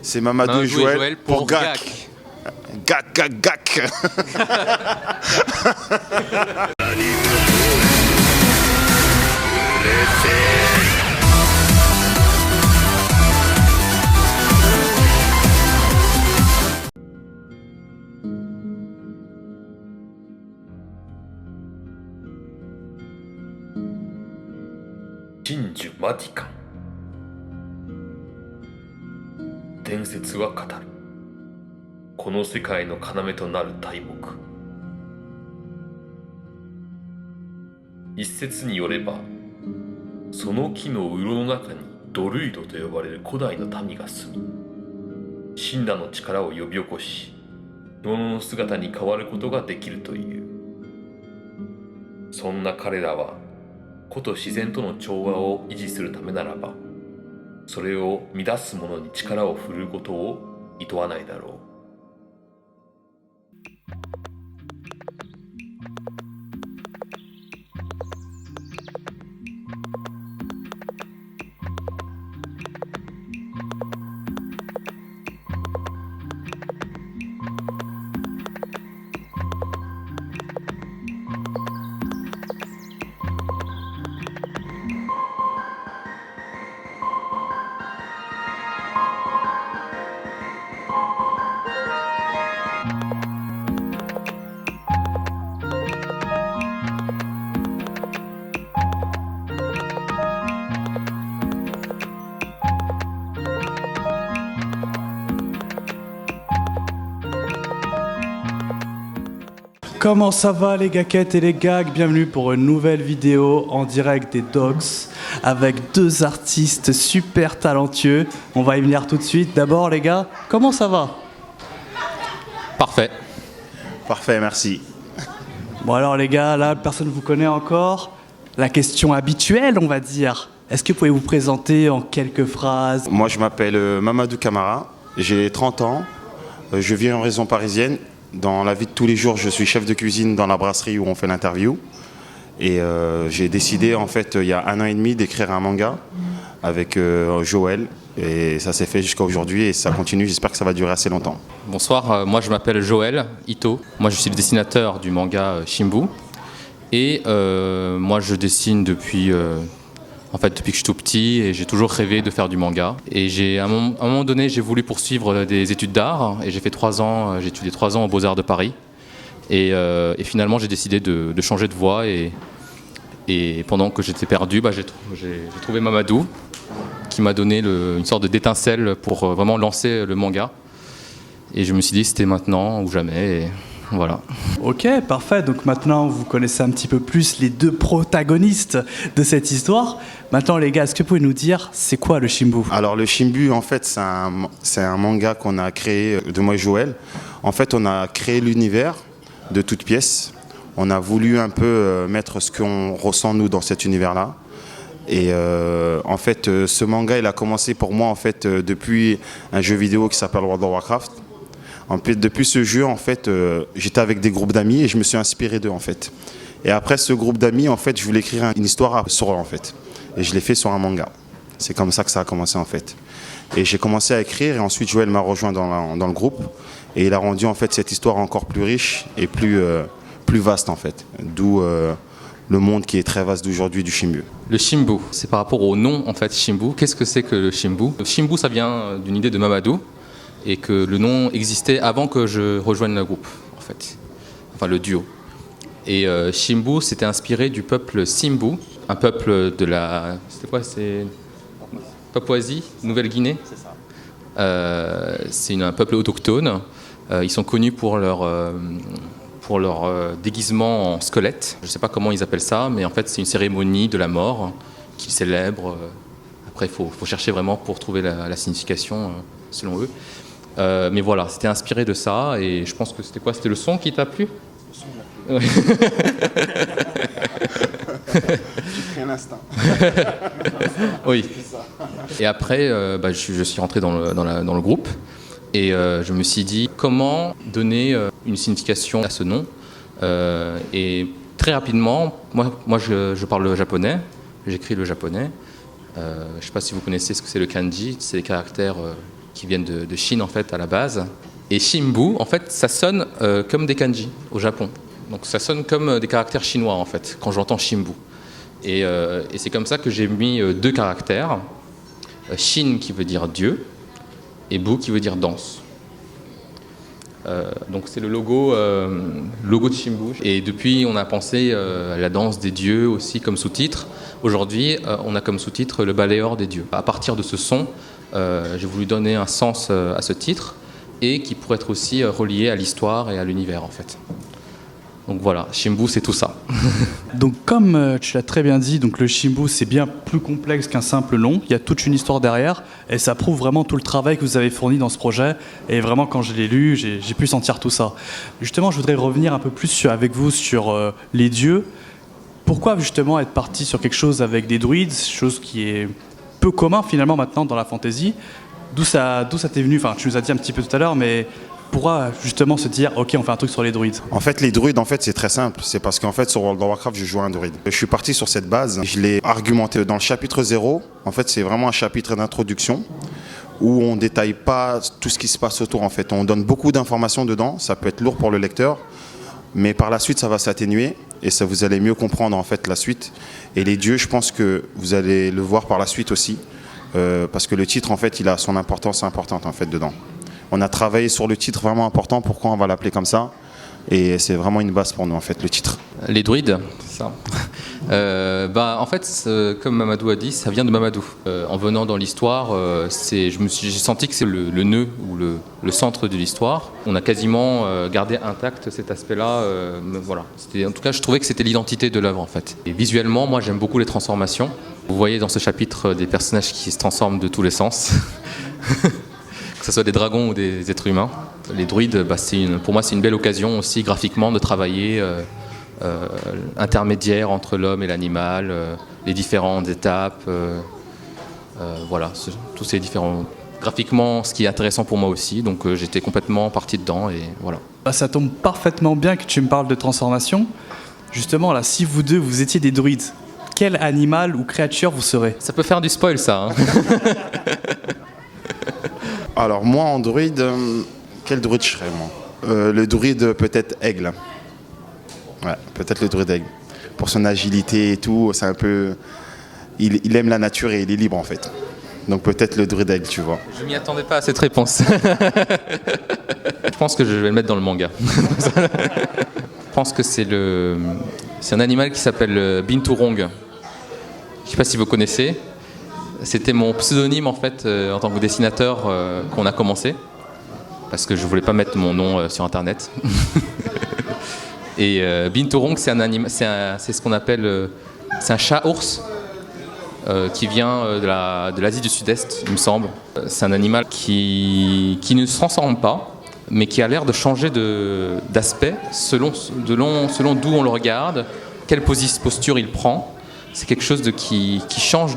C'est Mamadou et Joël pour GAC. GAC, GAC, GAC. Shinju Madikan 伝説は語るこの世界の要となる大木一説によればその木の洞の中にドルイドと呼ばれる古代の民が住み死んだの力を呼び起こし物の姿に変わることができるというそんな彼らは古と自然との調和を維持するためならばそれを乱す者に力を振るうことを厭わないだろうComment ça va les gaquettes et les gags? Bienvenue pour une nouvelle vidéo en direct des Dogs avec deux artistes super talentueux. On va y venir tout de suite. D'abord les gars, comment ça va? Parfait. Parfait, merci. Bon alors les gars, là personne ne vous connaît encore. La question habituelle on va dire. Est-ce que vous pouvez vous présenter en quelques phrases? Moi je m'appelle Mamadou Camara, j'ai 30 ans, je vis en région parisienne. Dans la vie de tous les jours, je suis chef de cuisine dans la brasserie où on fait l'interview. Et j'ai décidé, en fait, il y a 1 an et demi, d'écrire un manga avec Joël. Et ça s'est fait jusqu'à aujourd'hui et ça continue. J'espère que ça va durer assez longtemps. Bonsoir, moi je m'appelle Joël Ito. Moi je suis le dessinateur du manga Shimbu. Et moi je dessine depuis que je suis tout petit et j'ai toujours rêvé de faire du manga. Et à un moment donné, j'ai voulu poursuivre des études d'art et j'ai fait 3 ans, j'ai étudié 3 ans aux Beaux-Arts de Paris. Et finalement, j'ai décidé de changer de voie et pendant que j'étais perdu, j'ai trouvé Mamadou qui m'a donné une sorte d'étincelle pour vraiment lancer le manga. Et je me suis dit c'était maintenant ou jamais. Et voilà. Ok, parfait. Donc maintenant, vous connaissez un petit peu plus les deux protagonistes de cette histoire. Maintenant, les gars, est-ce que vous pouvez nous dire, c'est quoi le Shimbu? Alors le Shimbu, en fait, c'est un manga qu'on a créé de moi et Joël. En fait, on a créé l'univers de toutes pièces. On a voulu un peu mettre ce qu'on ressent, nous, dans cet univers-là. Et en fait, ce manga, il a commencé pour moi, en fait, depuis un jeu vidéo qui s'appelle World of Warcraft. En fait, depuis ce jeu, en fait, j'étais avec des groupes d'amis et je me suis inspiré d'eux, en fait. Et après ce groupe d'amis, en fait, je voulais écrire une histoire sur eux, en fait. Et je l'ai fait sur un manga. C'est comme ça que ça a commencé, en fait. Et j'ai commencé à écrire et ensuite Joël m'a rejoint dans le groupe. Et il a rendu, en fait, cette histoire encore plus riche et plus vaste, en fait. D'où le monde qui est très vaste d'aujourd'hui du Shimbu. Le Shimbu, c'est par rapport au nom, en fait, Shimbu. Qu'est-ce que c'est que le Shimbu? Le Shimbu, ça vient d'une idée de Mamadou. Et que le nom existait avant que je rejoigne le groupe, en fait. Enfin, le duo. Et Shimbu, c'était inspiré du peuple Simbu, un peuple de la... C'était quoi? C'est Papouasie, Nouvelle-Guinée? C'est ça. C'est un peuple autochtone. Ils sont connus pour leur déguisement en squelette. Je ne sais pas comment ils appellent ça, mais en fait, c'est une cérémonie de la mort qu'ils célèbrent. Après, il faut chercher vraiment pour trouver la signification, selon eux. Mais voilà, c'était inspiré de ça et je pense que c'était quoi? C'était le son qui t'a plu? Le son m'a plu. J'ai pris un instinct. Oui. Et après, je suis rentré dans le groupe et je me suis dit comment donner une signification à ce nom. Et très rapidement, moi je parle le japonais, j'écris le japonais. Je ne sais pas si vous connaissez ce que c'est le kanji, c'est les caractères qui viennent de Chine en fait à la base. Et Shimbu, en fait, ça sonne comme des kanji au Japon. Donc ça sonne comme des caractères chinois en fait, quand j'entends Shimbu. Et c'est comme ça que j'ai mis 2 caractères, Shin qui veut dire Dieu, et Bu qui veut dire danse. Donc c'est le logo de Shimbu. Et depuis, on a pensé à la danse des dieux aussi comme sous-titre. Aujourd'hui, on a comme sous-titre le baléor des dieux. À partir de ce son, j'ai voulu donner un sens à ce titre, et qui pourrait être aussi relié à l'histoire et à l'univers en fait. Donc voilà, Shimbu c'est tout ça. Donc comme tu l'as très bien dit, donc le Shimbu c'est bien plus complexe qu'un simple nom, il y a toute une histoire derrière et ça prouve vraiment tout le travail que vous avez fourni dans ce projet et vraiment quand je l'ai lu, j'ai pu sentir tout ça. Justement, je voudrais revenir un peu plus avec vous sur les dieux. Pourquoi justement être parti sur quelque chose avec des druides, chose qui est peu commun finalement maintenant dans la fantasy? D'où ça t'est venu? Enfin, tu nous as dit un petit peu tout à l'heure, mais pourquoi justement se dire ok, on fait un truc sur les druides? En fait, les druides, en fait, c'est très simple. C'est parce qu'en fait, sur World of Warcraft, je joue un druide. Je suis parti sur cette base. Je l'ai argumenté dans le chapitre 0. En fait, c'est vraiment un chapitre d'introduction où on détaille pas tout ce qui se passe autour. En fait, on donne beaucoup d'informations dedans. Ça peut être lourd pour le lecteur, mais par la suite, ça va s'atténuer et ça vous allez mieux comprendre en fait la suite. Et les dieux, je pense que vous allez le voir par la suite aussi. Parce que le titre, en fait, il a son importance importante en fait dedans. On a travaillé sur le titre vraiment important. Pourquoi on va l'appeler comme ça? Et c'est vraiment une base pour nous en fait, le titre. Les druides, ça. En fait, comme Mamadou a dit, ça vient de Mamadou. En venant dans l'histoire, j'ai senti que c'est le nœud ou le centre de l'histoire. On a quasiment gardé intact cet aspect-là. Voilà. En tout cas, je trouvais que c'était l'identité de l'œuvre en fait. Et visuellement, moi, j'aime beaucoup les transformations. Vous voyez dans ce chapitre des personnages qui se transforment de tous les sens, que ce soit des dragons ou des êtres humains. Les druides, pour moi, c'est une belle occasion aussi graphiquement de travailler intermédiaire entre l'homme et l'animal, les différentes étapes, voilà, tous ces différents. Graphiquement, ce qui est intéressant pour moi aussi, donc j'étais complètement parti dedans et voilà. Ça tombe parfaitement bien que tu me parles de transformation. Justement, là, si vous deux, vous étiez des druides, quel animal ou créature vous serez? Ça peut faire du spoil, ça. Hein. Alors moi, en druide, quel druide je serais moi? Le druide peut-être aigle. Ouais, peut-être le druide aigle. Pour son agilité et tout, c'est un peu... Il aime la nature et il est libre en fait. Donc peut-être le druide aigle, tu vois. Je m'y attendais pas à cette réponse. Je pense que je vais le mettre dans le manga. Je pense que c'est un animal qui s'appelle Binturong. Je ne sais pas si vous connaissez. C'était mon pseudonyme en fait en tant que dessinateur qu'on a commencé. Parce que je ne voulais pas mettre mon nom sur internet. Et Binturong, c'est un animal, c'est ce qu'on appelle, c'est un chat-ours qui vient de l'Asie du Sud-Est, il me semble. C'est un animal qui ne se transforme pas, mais qui a l'air de changer d'aspect selon d'où on le regarde, quelle posture il prend. C'est quelque chose qui change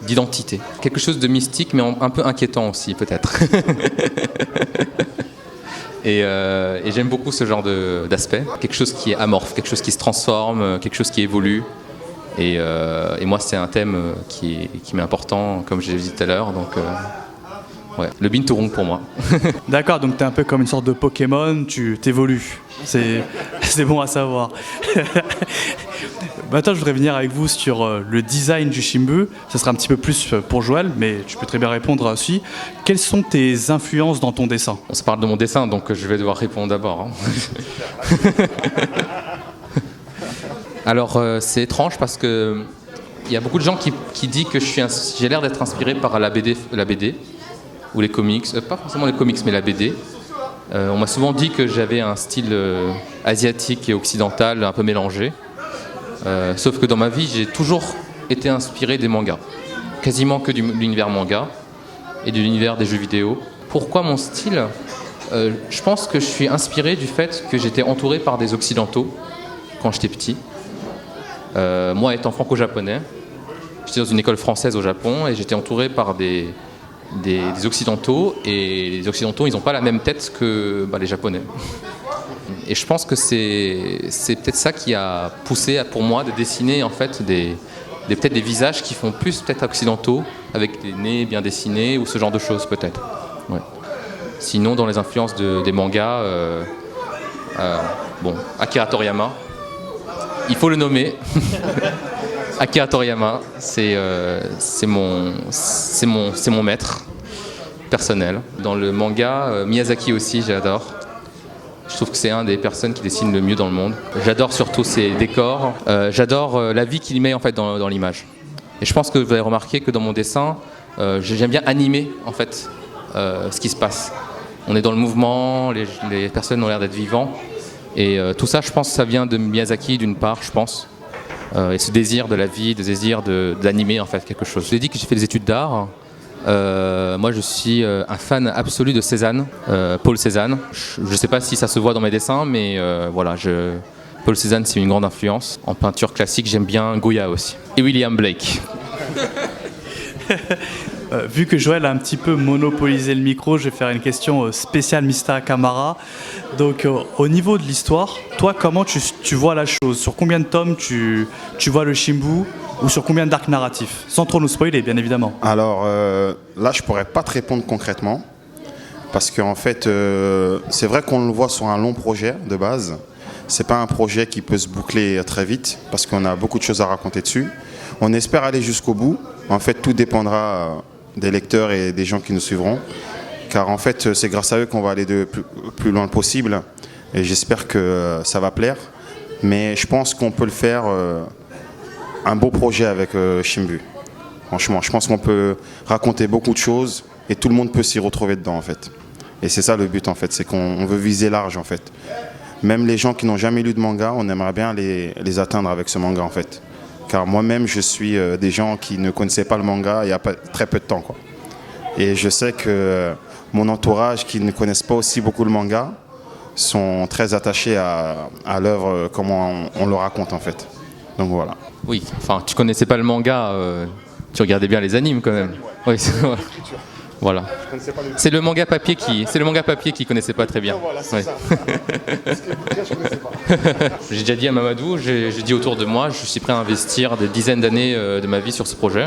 d'identité. Quelque chose de mystique, mais un peu inquiétant aussi, peut-être. Et j'aime beaucoup ce genre d'aspect. Quelque chose qui est amorphe, quelque chose qui se transforme, quelque chose qui évolue. Et moi, c'est un thème qui m'est important, comme je l'ai dit tout à l'heure. Donc, ouais, le Binturong pour moi. D'accord, donc tu es un peu comme une sorte de Pokémon, tu t'évolues. C'est bon à savoir. Maintenant, je voudrais venir avec vous sur le design du Shimbu. Ça sera un petit peu plus pour Joël, mais tu peux très bien répondre aussi. Quelles sont tes influences dans ton dessin? On se parle de mon dessin, donc je vais devoir répondre d'abord. Hein. Alors, c'est étrange parce que il y a beaucoup de gens qui disent que j'ai l'air d'être inspiré par la BD ou les comics. Pas forcément les comics, mais la BD. On m'a souvent dit que j'avais un style asiatique et occidental un peu mélangé. Sauf que dans ma vie, j'ai toujours été inspiré des mangas. Quasiment que de l'univers manga et de l'univers des jeux vidéo. Pourquoi mon style? Je pense que je suis inspiré du fait que j'étais entouré par des occidentaux quand j'étais petit. Moi, étant franco-japonais, j'étais dans une école française au Japon et j'étais entouré par des occidentaux. Et les occidentaux, ils n'ont pas la même tête que les japonais. Et je pense que c'est peut-être ça qui a poussé pour moi de dessiner en fait des peut-être des visages qui font plus peut-être occidentaux, avec des nez bien dessinés ou ce genre de choses peut-être. Ouais. Sinon, dans les influences des mangas, bon, Akira Toriyama, il faut le nommer. Akira Toriyama, c'est mon maître personnel. Dans le manga, Miyazaki aussi, j'adore. Je trouve que c'est un des personnes qui dessinent le mieux dans le monde. J'adore surtout ses décors. J'adore la vie qu'il met en fait dans l'image. Et je pense que vous avez remarqué que dans mon dessin, j'aime bien animer en fait ce qui se passe. On est dans le mouvement, les personnes ont l'air d'être vivants. Et tout ça, je pense, ça vient de Miyazaki d'une part, je pense. Et ce désir de la vie, ce désir d'animer en fait quelque chose. Je vous ai dit que j'ai fait des études d'art. Moi, je suis un fan absolu de Cézanne, Paul Cézanne. Je ne sais pas si ça se voit dans mes dessins, mais voilà, Paul Cézanne, c'est une grande influence. En peinture classique, j'aime bien Goya aussi. Et William Blake. Vu que Joël a un petit peu monopolisé le micro, je vais faire une question spéciale Mr. Camara. Donc, au niveau de l'histoire, toi, comment tu vois la chose? Sur combien de tomes tu vois le Shimbu ou sur combien d'arcs narratifs? Sans trop nous spoiler, bien évidemment. Alors là, je pourrais pas te répondre concrètement. Parce qu'en fait, c'est vrai qu'on le voit sur un long projet de base. C'est pas un projet qui peut se boucler très vite parce qu'on a beaucoup de choses à raconter dessus. On espère aller jusqu'au bout. En fait, tout dépendra des lecteurs et des gens qui nous suivront. Car en fait, c'est grâce à eux qu'on va aller de plus loin possible. Et j'espère que ça va plaire. Mais je pense qu'on peut le faire un beau projet avec Shimbu. Franchement, je pense qu'on peut raconter beaucoup de choses et tout le monde peut s'y retrouver dedans en fait. Et c'est ça le but en fait, c'est qu'on veut viser large en fait. Même les gens qui n'ont jamais lu de manga, on aimerait bien les atteindre avec ce manga en fait. Car moi-même, je suis des gens qui ne connaissaient pas le manga il y a très peu de temps, quoi. Et je sais que mon entourage, qui ne connaissent pas aussi beaucoup le manga, sont très attachés à l'œuvre, comment on le raconte en fait. Donc voilà. Oui, enfin, tu connaissais pas le manga, tu regardais bien les animes quand même. Oui, voilà. C'est le manga papier qui connaissait pas très bien. Ouais. J'ai déjà dit à Mamadou, j'ai dit autour de moi, je suis prêt à investir des dizaines d'années de ma vie sur ce projet.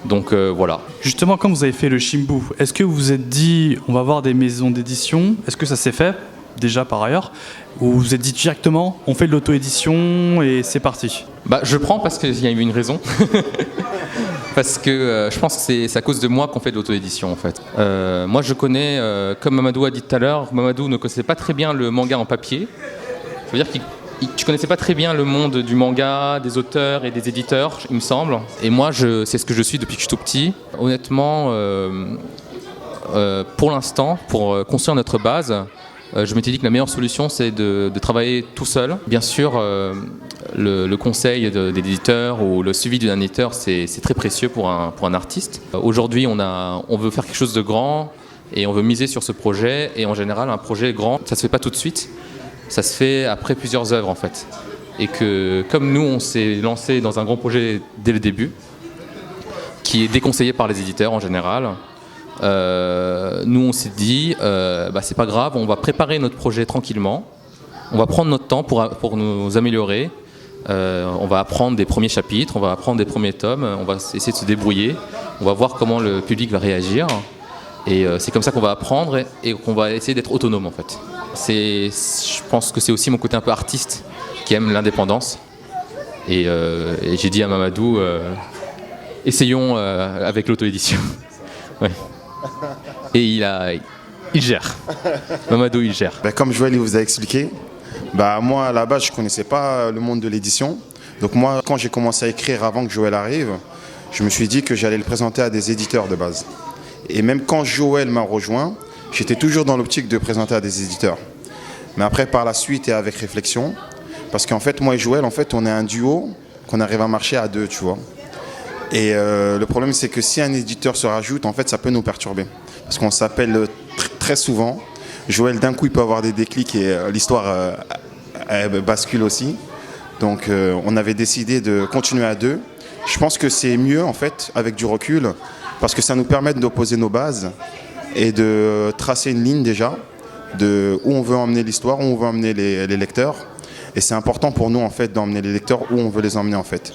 Donc voilà. Justement, quand vous avez fait le Shimbu, est-ce que vous vous êtes dit, on va voir des maisons d'édition? Est-ce que ça s'est fait déjà par ailleurs? Ou vous vous êtes dit directement, on fait de l'auto-édition et c'est parti? Bah, je prends parce qu'il y a eu une raison. Parce que je pense que c'est à cause de moi qu'on fait de l'auto-édition en fait. Moi je connais, comme Mamadou a dit tout à l'heure, Mamadou ne connaissait pas très bien le manga en papier. Je veux dire que tu connaissais pas très bien le monde du manga, des auteurs et des éditeurs, il me semble. Et moi c'est ce que je suis depuis que je suis tout petit. Honnêtement, pour l'instant, pour construire notre base, je m'étais dit que la meilleure solution c'est de travailler tout seul. Bien sûr, le conseil des éditeurs ou le suivi d'un éditeur c'est très précieux pour un artiste. Aujourd'hui on veut faire quelque chose de grand et on veut miser sur ce projet, et en général un projet grand ça se fait pas tout de suite, ça se fait après plusieurs œuvres en fait. Et que comme nous on s'est lancé dans un grand projet dès le début, qui est déconseillé par les éditeurs en général, nous on s'est dit c'est pas grave, on va préparer notre projet tranquillement, on va prendre notre temps pour nous améliorer, on va apprendre des premiers chapitres, on va apprendre des premiers tomes, on va essayer de se débrouiller, on va voir comment le public va réagir, et c'est comme ça qu'on va apprendre et qu'on va essayer d'être autonome en fait. Je pense que c'est aussi mon côté un peu artiste qui aime l'indépendance, et j'ai dit à Mamadou essayons avec l'auto-édition. Ouais. Et il gère. Mamadou, il gère. Comme Joël vous a expliqué, moi à la base je ne connaissais pas le monde de l'édition. Donc moi quand j'ai commencé à écrire avant que Joël arrive, je me suis dit que j'allais le présenter à des éditeurs de base. Et même quand Joël m'a rejoint, j'étais toujours dans l'optique de présenter à des éditeurs. Mais après par la suite et avec réflexion, parce qu'en fait moi et Joël on est un duo qu'on arrive à marcher à deux, tu vois. Et le problème c'est que si un éditeur se rajoute, en fait ça peut nous perturber. Parce qu'on s'appelle très souvent. Joël d'un coup il peut avoir des déclics et l'histoire bascule aussi. Donc on avait décidé de continuer à deux. Je pense que c'est mieux en fait avec du recul, parce que ça nous permet d'opposer nos bases et de tracer une ligne déjà de où on veut emmener l'histoire, où on veut emmener les lecteurs. Et c'est important pour nous en fait d'emmener les lecteurs où on veut les emmener en fait.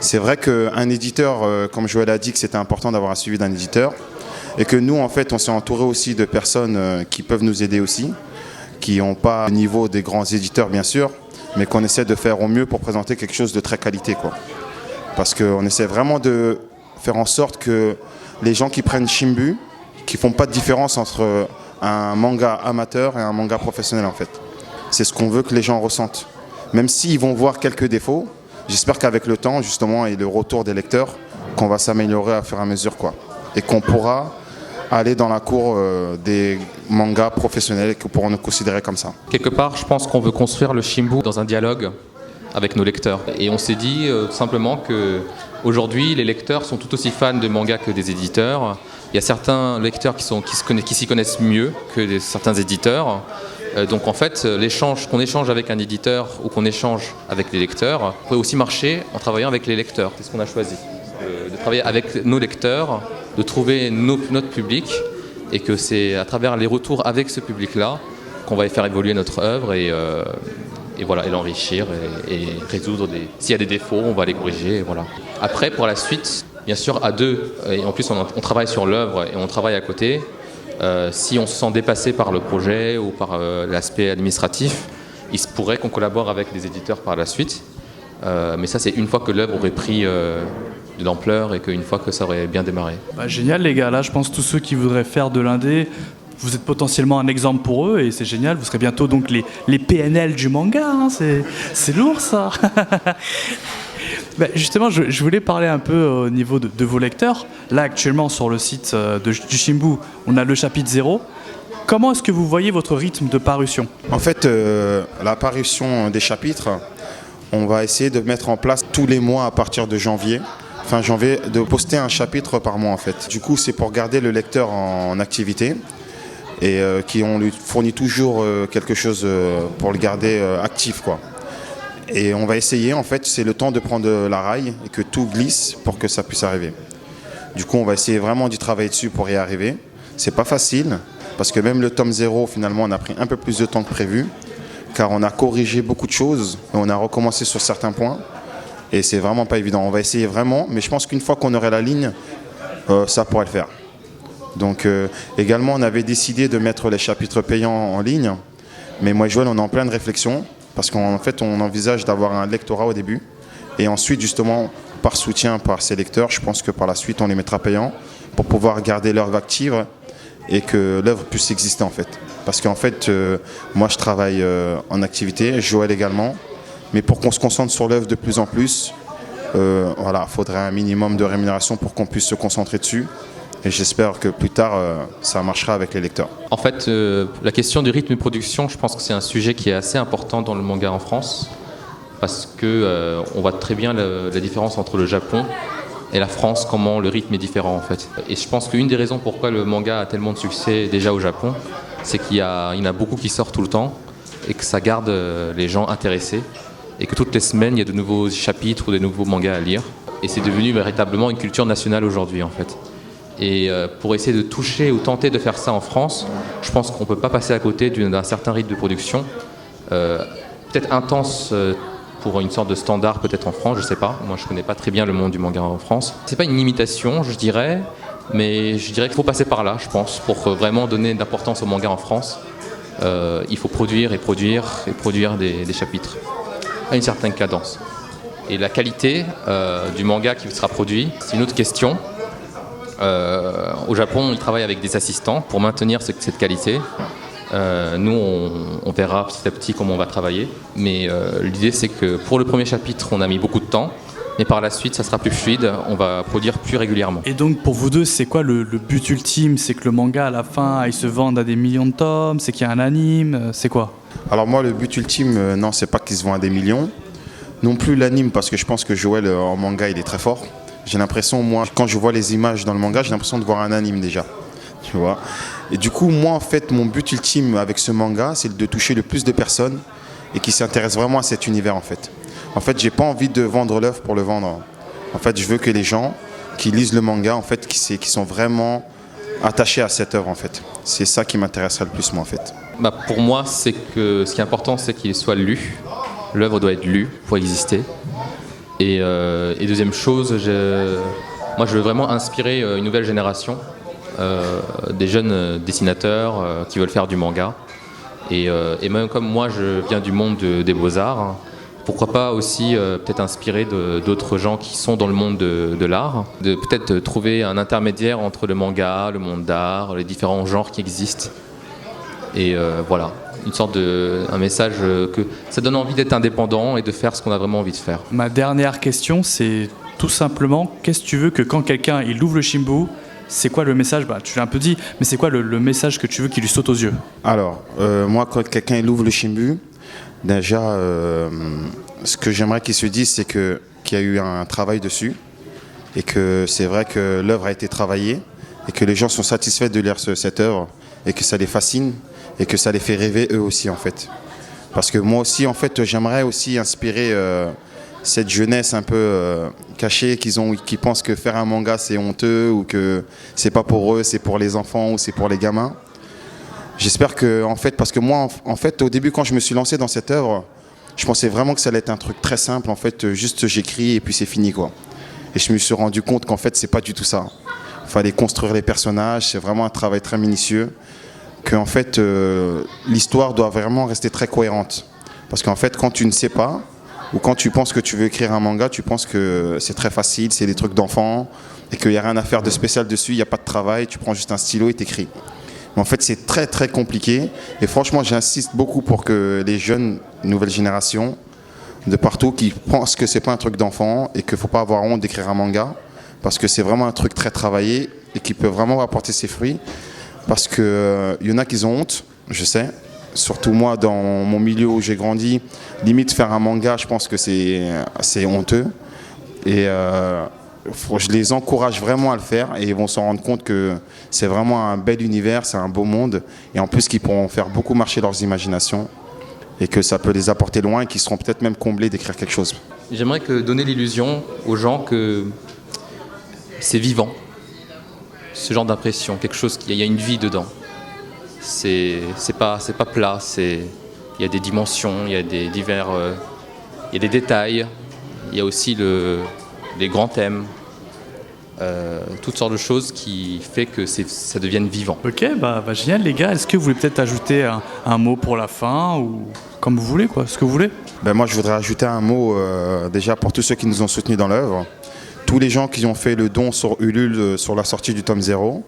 C'est vrai qu'un éditeur, comme Joël a dit, que c'était important d'avoir un suivi d'un éditeur. Et que nous, en fait, on s'est entouré aussi de personnes qui peuvent nous aider aussi, qui n'ont pas le niveau des grands éditeurs, bien sûr, mais qu'on essaie de faire au mieux pour présenter quelque chose de très qualité, quoi. Parce qu'on essaie vraiment de faire en sorte que les gens qui prennent Shimbu, qui font pas de différence entre un manga amateur et un manga professionnel, en fait. C'est ce qu'on veut que les gens ressentent. Même s'ils vont voir quelques défauts, j'espère qu'avec le temps, justement, et le retour des lecteurs, qu'on va s'améliorer à fur et à mesure, quoi. Et qu'on pourra aller dans la cour des mangas professionnels et que pourront nous considérer comme ça. Quelque part, je pense qu'on veut construire le Shimbu dans un dialogue avec nos lecteurs. Et on s'est dit simplement que aujourd'hui, les lecteurs sont tout aussi fans de mangas que des éditeurs. Il y a certains lecteurs qui s'y connaissent mieux que certains éditeurs. Donc en fait, qu'on échange avec un éditeur ou qu'on échange avec les lecteurs peut aussi marcher en travaillant avec les lecteurs. C'est ce qu'on a choisi. De travailler avec nos lecteurs, de trouver notre public, et que c'est à travers les retours avec ce public-là qu'on va faire évoluer notre œuvre et voilà, et l'enrichir et résoudre s'il y a des défauts, on va les corriger. Et voilà. Après, pour la suite, bien sûr, à deux, et en plus on travaille sur l'œuvre et on travaille à côté. Si on se sent dépassé par le projet ou par l'aspect administratif, il se pourrait qu'on collabore avec des éditeurs par la suite. Mais ça, c'est une fois que l'œuvre aurait pris de l'ampleur et qu'une fois que ça aurait bien démarré. Bah, génial les gars, là je pense tous ceux qui voudraient faire de l'indé, vous êtes potentiellement un exemple pour eux et c'est génial, vous serez bientôt donc les PNL du manga, hein, c'est lourd ça. Bah, justement, je voulais parler un peu au niveau de vos lecteurs. Là actuellement sur le site du Shimbu, on a le chapitre 0. Comment est-ce que vous voyez votre rythme de parution? En fait, la parution des chapitres, on va essayer de mettre en place tous les mois à partir de janvier. Fin janvier, de poster un chapitre par mois en fait. Du coup, c'est pour garder le lecteur en activité et on lui fournit toujours quelque chose pour le garder actif, quoi. Et on va essayer, en fait, c'est le temps de prendre la raille et que tout glisse pour que ça puisse arriver. Du coup, on va essayer vraiment d'y travailler dessus pour y arriver. C'est pas facile parce que même le tome 0, finalement, on a pris un peu plus de temps que prévu car on a corrigé beaucoup de choses et on a recommencé sur certains points. Et c'est vraiment pas évident. On va essayer vraiment, mais je pense qu'une fois qu'on aurait la ligne, ça pourrait le faire. Donc également, on avait décidé de mettre les chapitres payants en ligne. Mais moi et Joël, on est en pleine réflexion. Parce qu'en fait, on envisage d'avoir un lectorat au début. Et ensuite, justement, par soutien par ces lecteurs, je pense que par la suite, on les mettra payants pour pouvoir garder l'œuvre active et que l'œuvre puisse exister, en fait. Parce qu'en fait, moi, je travaille en activité, Joël également. Mais pour qu'on se concentre sur l'œuvre de plus en plus, voilà, faudrait un minimum de rémunération pour qu'on puisse se concentrer dessus. Et j'espère que plus tard, ça marchera avec les lecteurs. En fait, la question du rythme de production, je pense que c'est un sujet qui est assez important dans le manga en France. Parce qu'on voit très bien la différence entre le Japon et la France, comment le rythme est différent en fait. Et je pense qu'une des raisons pourquoi le manga a tellement de succès déjà au Japon, c'est qu'il y en a beaucoup qui sortent tout le temps et que ça garde les gens intéressés. Et que toutes les semaines, il y a de nouveaux chapitres ou de nouveaux mangas à lire. Et c'est devenu véritablement une culture nationale aujourd'hui, en fait. Et pour essayer de toucher ou tenter de faire ça en France, je pense qu'on ne peut pas passer à côté d'un certain rythme de production. Peut-être intense pour une sorte de standard, peut-être en France, je ne sais pas. Moi, je ne connais pas très bien le monde du manga en France. Ce n'est pas une imitation, je dirais, mais je dirais qu'il faut passer par là, je pense, pour vraiment donner d'importance au manga en France. Il faut produire et produire et produire des chapitres à une certaine cadence. Et la qualité du manga qui sera produit, c'est une autre question. Au Japon, ils travaillent avec des assistants pour maintenir cette qualité. Nous, on verra petit à petit comment on va travailler. Mais l'idée, c'est que pour le premier chapitre, on a mis beaucoup de temps. Mais par la suite, ça sera plus fluide, on va produire plus régulièrement. Et donc pour vous deux, c'est quoi le but ultime? C'est que le manga, à la fin, il se vende à des millions de tomes? C'est qu'il y a un anime? C'est quoi? Alors moi, le but ultime, non, c'est pas qu'il se vend à des millions. Non plus l'anime, parce que je pense que Joël, en manga, il est très fort. J'ai l'impression, moi, quand je vois les images dans le manga, j'ai l'impression de voir un anime déjà. Tu vois? Et du coup, moi, en fait, mon but ultime avec ce manga, c'est de toucher le plus de personnes et qui s'intéressent vraiment à cet univers, en fait. En fait, j'ai pas envie de vendre l'œuvre pour le vendre. En fait, je veux que les gens qui lisent le manga, en fait, qui sont vraiment attachés à cette œuvre, en fait. C'est ça qui m'intéresserait le plus, moi, en fait. Pour moi, c'est que ce qui est important, c'est qu'il soit lu. L'œuvre doit être lue pour exister. Et deuxième chose, moi je veux vraiment inspirer une nouvelle génération, des jeunes dessinateurs qui veulent faire du manga. Et même comme moi je viens du monde des beaux-arts, hein, pourquoi pas aussi peut-être inspirer d'autres gens qui sont dans le monde de l'art, de peut-être trouver un intermédiaire entre le manga, le monde d'art, les différents genres qui existent. Et voilà, une sorte un message que ça donne envie d'être indépendant et de faire ce qu'on a vraiment envie de faire. Ma dernière question, c'est tout simplement, qu'est-ce que tu veux que quand quelqu'un il ouvre le Shimbu, c'est quoi le message? Tu l'as un peu dit, mais c'est quoi le message que tu veux qu'il lui saute aux yeux? Alors, moi, quand quelqu'un il ouvre le Shimbu, déjà, ce que j'aimerais qu'il se dise, c'est qu'il y a eu un travail dessus et que c'est vrai que l'œuvre a été travaillée et que les gens sont satisfaits de lire cette œuvre et que ça les fascine et que ça les fait rêver eux aussi, en fait. Parce que moi aussi, en fait, j'aimerais aussi inspirer cette jeunesse un peu cachée qui pensent que faire un manga c'est honteux ou que c'est pas pour eux, c'est pour les enfants ou c'est pour les gamins. J'espère que, en fait, parce que moi, en fait, au début, quand je me suis lancé dans cette œuvre, je pensais vraiment que ça allait être un truc très simple, en fait, juste j'écris et puis c'est fini, quoi. Et je me suis rendu compte qu'en fait, c'est pas du tout ça. Il fallait construire les personnages, c'est vraiment un travail très minutieux, qu'en fait, l'histoire doit vraiment rester très cohérente. Parce qu'en fait, quand tu ne sais pas, ou quand tu penses que tu veux écrire un manga, tu penses que c'est très facile, c'est des trucs d'enfants, et qu'il n'y a rien à faire de spécial dessus, il n'y a pas de travail, tu prends juste un stylo et t'écris. Mais en fait, c'est très très compliqué. Et franchement, j'insiste beaucoup pour que les jeunes, nouvelles générations, de partout, qui pensent que c'est pas un truc d'enfant et qu'il ne faut pas avoir honte d'écrire un manga, parce que c'est vraiment un truc très travaillé et qui peut vraiment apporter ses fruits. Parce qu'il y en a qui ont honte, je sais. Surtout moi, dans mon milieu où j'ai grandi, limite faire un manga, je pense que c'est honteux. Et je les encourage vraiment à le faire et ils vont s'en rendre compte que c'est vraiment un bel univers, c'est un beau monde. Et en plus, qu'ils pourront faire beaucoup marcher leurs imaginations et que ça peut les apporter loin et qu'ils seront peut-être même comblés d'écrire quelque chose. J'aimerais donner l'illusion aux gens que c'est vivant, ce genre d'impression, quelque chose, il y a une vie dedans. C'est pas plat, il y a des dimensions, il y a des divers, il y a des détails, il y a aussi les grands thèmes, toutes sortes de choses qui fait que ça devienne vivant. Ok, génial les gars, est-ce que vous voulez peut-être ajouter un mot pour la fin ou comme vous voulez, quoi, ce que vous voulez? Moi je voudrais ajouter un mot déjà pour tous ceux qui nous ont soutenus dans l'œuvre, tous les gens qui ont fait le don sur Ulule sur la sortie du tome 0.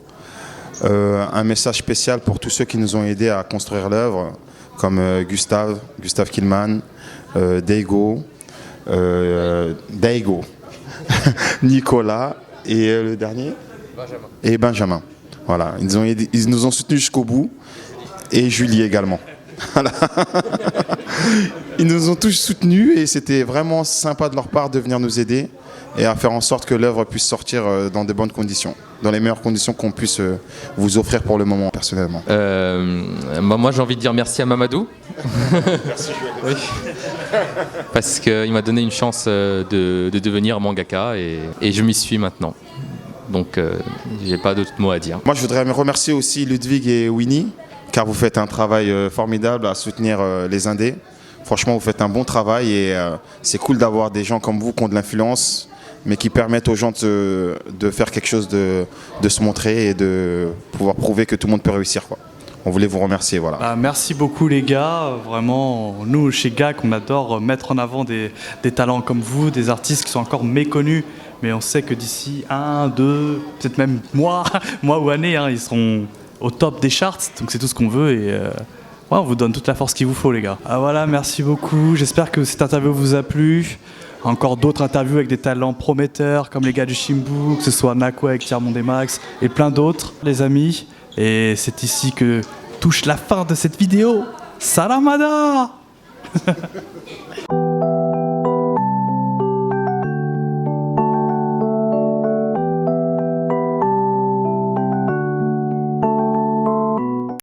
Un message spécial pour tous ceux qui nous ont aidés à construire l'œuvre, comme Gustave Killman, Daigo, Nicolas et le dernier Benjamin. Voilà, ils nous ont soutenus jusqu'au bout et Julie également. Voilà. Ils nous ont tous soutenus et c'était vraiment sympa de leur part de venir nous aider et à faire en sorte que l'œuvre puisse sortir dans de bonnes conditions, dans les meilleures conditions qu'on puisse vous offrir pour le moment, personnellement. Moi, j'ai envie de dire merci à Mamadou. Merci, oui. Parce qu'il m'a donné une chance de devenir mangaka et je m'y suis maintenant. Donc, j'ai pas d'autres mots à dire. Moi, je voudrais remercier aussi Ludwig et Winnie, car vous faites un travail formidable à soutenir les indés. Franchement, vous faites un bon travail et c'est cool d'avoir des gens comme vous qui ont de l'influence, mais qui permettent aux gens de faire quelque chose, de se montrer et de pouvoir prouver que tout le monde peut réussir, quoi. On voulait vous remercier, voilà. Merci beaucoup les gars, vraiment, nous chez GAC, on adore mettre en avant des talents comme vous, des artistes qui sont encore méconnus, mais on sait que d'ici 1, 2, peut-être même mois ou années, ils seront au top des charts, donc c'est tout ce qu'on veut et on vous donne toute la force qu'il vous faut les gars. Voilà, merci beaucoup, j'espère que cette interview vous a plu. Encore d'autres interviews avec des talents prometteurs comme les gars du Shimbu, que ce soit Nako avec Tiers Monde et Max et plein d'autres les amis. Et c'est ici que touche la fin de cette vidéo. Salamada.